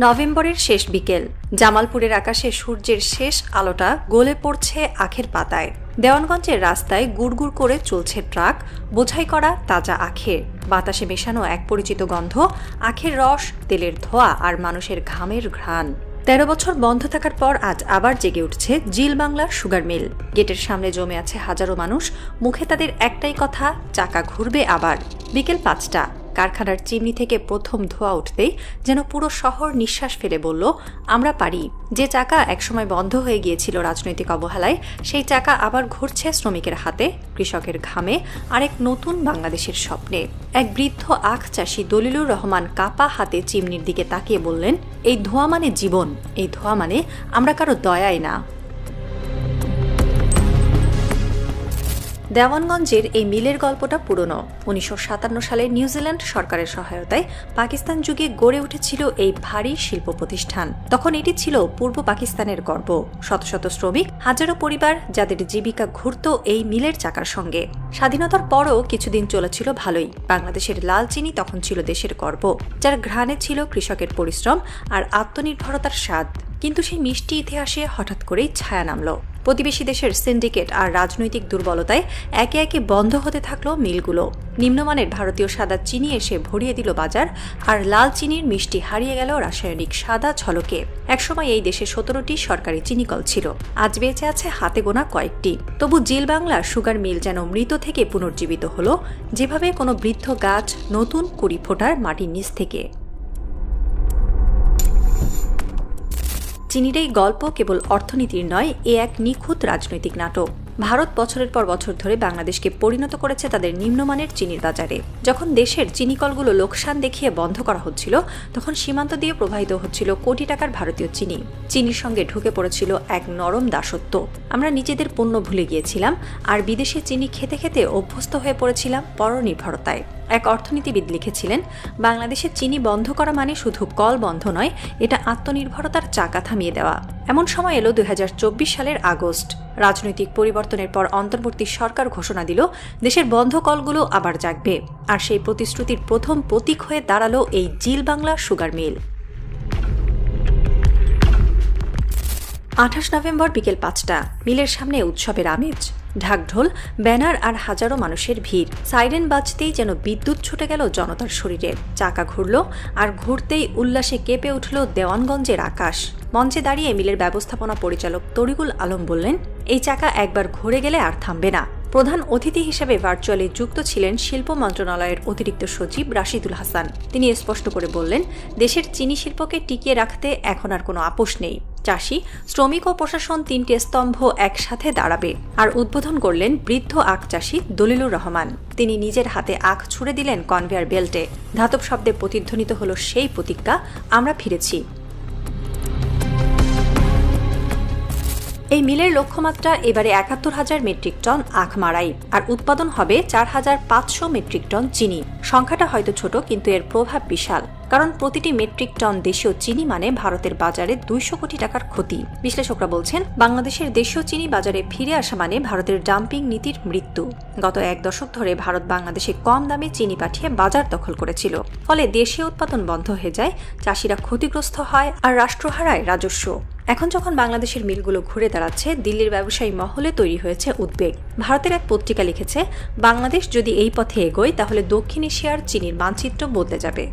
নভেম্বরের শেষ বিকেল, জামালপুরের আকাশে সূর্যের শেষ আলোটা গলে পড়ছে আখের পাতায়। দেওয়ানগঞ্জের রাস্তায় গুড়গুড় করে চলছে ট্রাক, বোঝাই করা তাজা আখের। বাতাসে মেশানো এক পরিচিত গন্ধ, আখের রস, তেলের ধোঁয়া আর মানুষের ঘামের ঘ্রাণ। ১৩ বছর বন্ধ থাকার পর আজ আবার জেগে উঠছে জিল বাংলার সুগার মিল। গেটের সামনে জমে আছে হাজারো মানুষ, মুখে তাদের একটাই কথা, চাকা ঘুরবে আবার। বিকেল ৫টা, কারখানার চিমনি থেকে প্রথম ধোঁয়া উঠতেই যেন পুরো শহর নিঃশ্বাস ফেলে বলল, আমরা পারি। যে চাকা একসময় বন্ধ হয়ে গিয়েছিল রাজনৈতিক অবহেলায়, সেই চাকা আবার ঘুরছে শ্রমিকের হাতে, কৃষকের ঘামে, আরেক নতুন বাংলাদেশের স্বপ্নে। এক বৃদ্ধ আখ চাষী দলিলুর রহমান কাপা হাতে চিমনির দিকে তাকিয়ে বললেন, এই ধোঁয়া মানে জীবন, এই ধোঁয়া মানে আমরা কারো দয়াই না। দেওয়ানগঞ্জের এই মিলের গল্পটা পুরনো। ১৯৫৭ সালে নিউজিল্যান্ড সরকারের সহায়তায় পাকিস্তান যুগে গড়ে উঠেছিল এই ভারী শিল্প প্রতিষ্ঠান। তখন এটি ছিল পূর্ব পাকিস্তানের গর্ব। শত শত শ্রমিক, হাজারো পরিবার যাদের জীবিকা ঘুরত এই মিলের চাকার সঙ্গে। স্বাধীনতার পরও কিছুদিন চলেছিল ভালোই। বাংলাদেশের লাল চিনি তখন ছিল দেশের গর্ব, যার ঘ্রাণে ছিল কৃষকের পরিশ্রম আর আত্মনির্ভরতার স্বাদ। কিন্তু সেই মিষ্টি ইতিহাসে হঠাৎ করেই ছায়া নামল। প্রতিবেশী দেশের সিন্ডিকেট আর রাজনৈতিক দুর্বলতায় একে একে বন্ধ হতে থাকলো মিলগুলো। নিম্নমানের ভারতীয় সাদা চিনি এসে ভরিয়ে দিল বাজার, আর লাল চিনির মিষ্টি হারিয়ে গেল রাসায়নিক সাদা ঝলকে। একসময় এই দেশে ১৭টি সরকারি চিনিকল ছিল, আজ বেঁচে আছে হাতে গোনা কয়েকটি। তবু জিল বাংলা সুগার মিল যেন মৃত থেকে পুনর্জীবিত হলো, যেভাবে কোনো বৃদ্ধ গাছ নতুন কুড়ি ফোটার মাটির নিচ থেকে। চিনির এই গল্প কেবল অর্থনীতির নয়, এ এক নিখুঁত রাজনৈতিক নাটক। ভারত বছরের পর বছর ধরে বাংলাদেশকে পরিণত করেছে তাদের নিম্নমানের চিনির বাজারে। যখন দেশের চিনিকলগুলো লোকসান দেখিয়ে বন্ধ করা হচ্ছিল, তখন সীমান্ত দিয়ে প্রবাহিত হচ্ছিল কোটি টাকার ভারতীয় চিনি। চিনির সঙ্গে ঢুকে পড়েছিল এক নরম দাসত্ব। আমরা নিজেদের পণ্য ভুলে গিয়েছিলাম, আর বিদেশে চিনি খেতে খেতে অভ্যস্ত হয়ে পড়েছিলাম পরনির্ভরতায়। এক অর্থনীতিবিদ লিখেছিলেন, বাংলাদেশের চিনি বন্ধ করা মানে শুধু কল বন্ধ নয়, এটা আত্মনির্ভরতার চাকা থামিয়ে দেওয়া। এমন সময় এলো ২০২৪ সালের আগস্ট। রাজনৈতিক পরিবর্তনের পর অন্তর্বর্তী সরকার ঘোষণা দিল, দেশের বন্ধ কলগুলো আবার জাগবে। আর সেই প্রতিশ্রুতির প্রথম প্রতীক হয়ে দাঁড়ালো এই জিল বাংলা সুগার মিল। ২৮ নভেম্বর বিকেল ৫টা, মিলের সামনে উৎসবের আমেজ। ঢাকঢোল, ব্যানার আর হাজারো মানুষের ভিড়। সাইরেন বাজতেই যেন বিদ্যুৎ ছুটে গেল জনতার শরীরে। চাকা ঘুরল, আর ঘুরতেই উল্লাসে কেঁপে উঠল দেওয়ানগঞ্জের আকাশ। মঞ্চে দাঁড়িয়ে মিলের ব্যবস্থাপনা পরিচালক তরিকুল আলম বললেন, এই চাকা একবার ঘুরে গেলে আর থামবে না। প্রধান অতিথি হিসেবে ভার্চুয়ালি যুক্ত ছিলেন শিল্প মন্ত্রণালয়ের অতিরিক্ত সচিব রাশিদুল হাসান। তিনি স্পষ্ট করে বললেন, দেশের চিনি শিল্পকে টিকিয়ে রাখতে এখন আর কোনো আপোষ নেই। চাষি, শ্রমিক ও প্রশাসন তিনটি স্তম্ভ একসাথে দাঁড়াবে। আর উদ্বোধন করলেন বৃদ্ধ আখ চাষী দলিলুর রহমান। তিনি নিজের হাতে আখ ছুড়ে দিলেন কনভেয়ার বেল্টে। ধাতব শব্দে প্রতিধ্বনিত হলো সেই প্রতিজ্ঞা, আমরা ফিরেছি। এই মিলের লক্ষ্যমাত্রা এবারে ৭১,০০০ মেট্রিক টন আখ মাড়াই, আর উৎপাদন হবে ৪,৫০০ মেট্রিক টন চিনি। সংখ্যাটা হয়তো ছোট, কিন্তু এর প্রভাব বিশাল। কারণ প্রতিটি মেট্রিক টন দেশীয় চিনি মানে ভারতের বাজারে ২০০ কোটি টাকার ক্ষতি। বিশ্লেষকরা বলছেন, বাংলাদেশের দেশীয় চিনি বাজারে ফিরে আসা মানে ভারতের ডাম্পিং নীতির মৃত্যু। গত এক দশক ধরে ভারত বাংলাদেশে কম দামে চিনি পাঠিয়ে বাজার দখল করেছিল। ফলে দেশীয় উৎপাদন বন্ধ হয়ে যায়, চাষিরা ক্ষতিগ্রস্ত হয়, আর রাষ্ট্র হারায় রাজস্ব। এখন যখন বাংলাদেশের মিলগুলো ঘুরে দাঁড়াচ্ছে, দিল্লির ব্যবসায়ী মহলে তৈরি হয়েছে উদ্বেগ। ভারতের এক পত্রিকা লিখেছে, বাংলাদেশ যদি এই পথে এগোয়, তাহলে দক্ষিণ এশিয়ার চিনির মানচিত্র বদলে যাবে।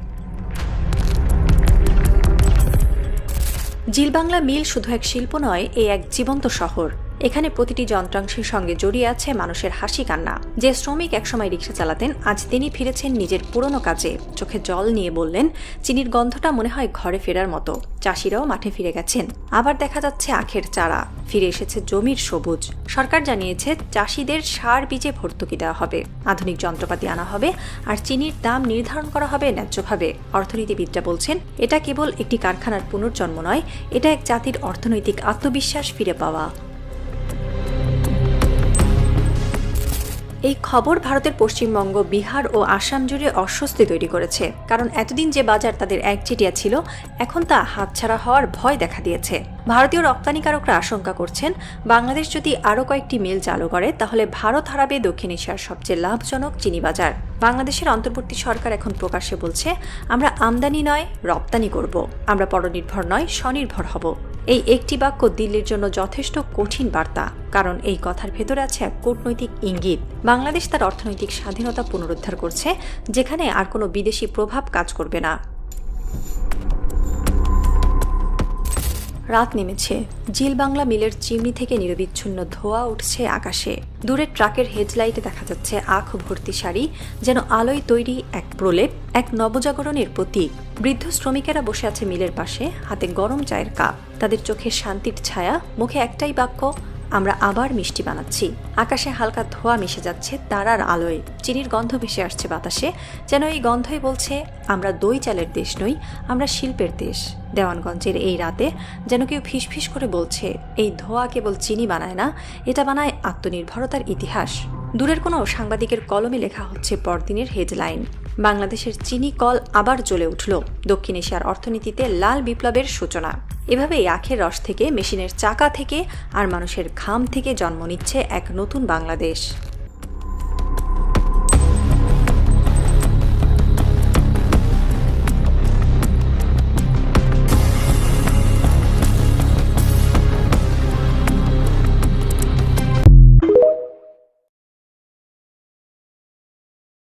জিল বাংলা মিল শুধু এক শিল্প নয়, এ এক জীবন্ত শহর। এখানে প্রতিটি যন্ত্রাংশের সঙ্গে জড়িয়ে আছে মানুষের হাসি কান্না। যে শ্রমিক একসময় রিকশা চালাতেন, আজ তিনি ফিরেছেন নিজের পুরনো কাজে। চোখে জল নিয়ে বললেন, চিনির গন্ধটা মনে হয় ঘরে ফেরার মতো। চাষিরাও মাঠে ফিরে গেছেন, আবার দেখা যাচ্ছে আখের চারা, ফিরে এসেছে জমির সবুজ। সরকার জানিয়েছে, চাষিদের সার বীজে ভর্তুকি দেওয়া হবে, আধুনিক যন্ত্রপাতি আনা হবে, আর চিনির দাম নির্ধারণ করা হবে ন্যায্যভাবে। অর্থনীতিবিদরা বলছেন, এটা কেবল একটি কারখানার পুনর্জন্ম নয়, এটা এক জাতির অর্থনৈতিক আত্মবিশ্বাস ফিরে পাওয়া। এই খবর ভারতের পশ্চিমবঙ্গ, বিহার ও আসাম জুড়ে অস্বস্তি তৈরি করেছে, কারণ এতদিন যে বাজার তাদের একচেটিয়া ছিল, এখন তা হাতছাড়া হওয়ার ভয় দেখা দিয়েছে। ভারতীয় রপ্তানিকারকরা আশঙ্কা করছেন, বাংলাদেশ যদি আরও কয়েকটি মিল চালু করে তাহলে ভারত হারাবে দক্ষিণ এশিয়ার সবচেয়ে লাভজনক চিনি বাজার। বাংলাদেশের অন্তর্বর্তী সরকার এখন প্রকাশ্যে বলছে, আমরা আমদানি নয় রপ্তানি করব, আমরা পরনির্ভর নয় স্বনির্ভর হব। এই একটি বাক্য দিল্লির জন্য যথেষ্ট কঠিন বার্তা, কারণ এই কথার ভেতরে আছে এক কূটনৈতিক ইঙ্গিত। বাংলাদেশ তার অর্থনৈতিক স্বাধীনতা পুনরুদ্ধার করছে, যেখানে আর কোনো বিদেশি প্রভাব কাজ করবে না। রাত নেমেছে। জিল বাংলা মিলের চিমনি থেকে নিরবিচ্ছিন্ন ধোঁয়া উঠছে আকাশে। দূরের ট্রাকের হেডলাইটে দেখা যাচ্ছে আখ ভর্তি শাড়ি, যেন আলোয় তৈরি এক প্রলেপ, এক নবজাগরণের প্রতীক। বৃদ্ধ শ্রমিকেরা বসে আছে মিলের পাশে, হাতে গরম চায়ের কাপ, তাদের চোখে শান্তির ছায়া, মুখে একটাই বাক্য, আমরা আবার মিষ্টি বানাচ্ছি। আকাশে হালকা ধোঁয়া মিশে যাচ্ছে তারার আলোয়, চিনির গন্ধ ভেসে আসছে বাতাসে, যেন এই গন্ধই বলছে, আমরা দই চালের দেশ নই, আমরা শিল্পের দেশ। দেওয়ানগঞ্জের এই রাতে যেন কেউ ফিসফিস করে বলছে, এই ধোঁয়া কেবল চিনি বানায় না, এটা বানায় আত্মনির্ভরতার ইতিহাস। দূরের কোনো সাংবাদিকের কলমে লেখা হচ্ছে পরদিনের হেডলাইন, বাংলাদেশের চিনি কল আবার জ্বলে উঠল, দক্ষিণ এশিয়ার অর্থনীতিতে লাল বিপ্লবের সূচনা। এভাবেই আখের রস থেকে, মেশিনের চাকা থেকে আর মানুষের ঘাম থেকে জন্ম নিচ্ছে এক নতুন বাংলাদেশ।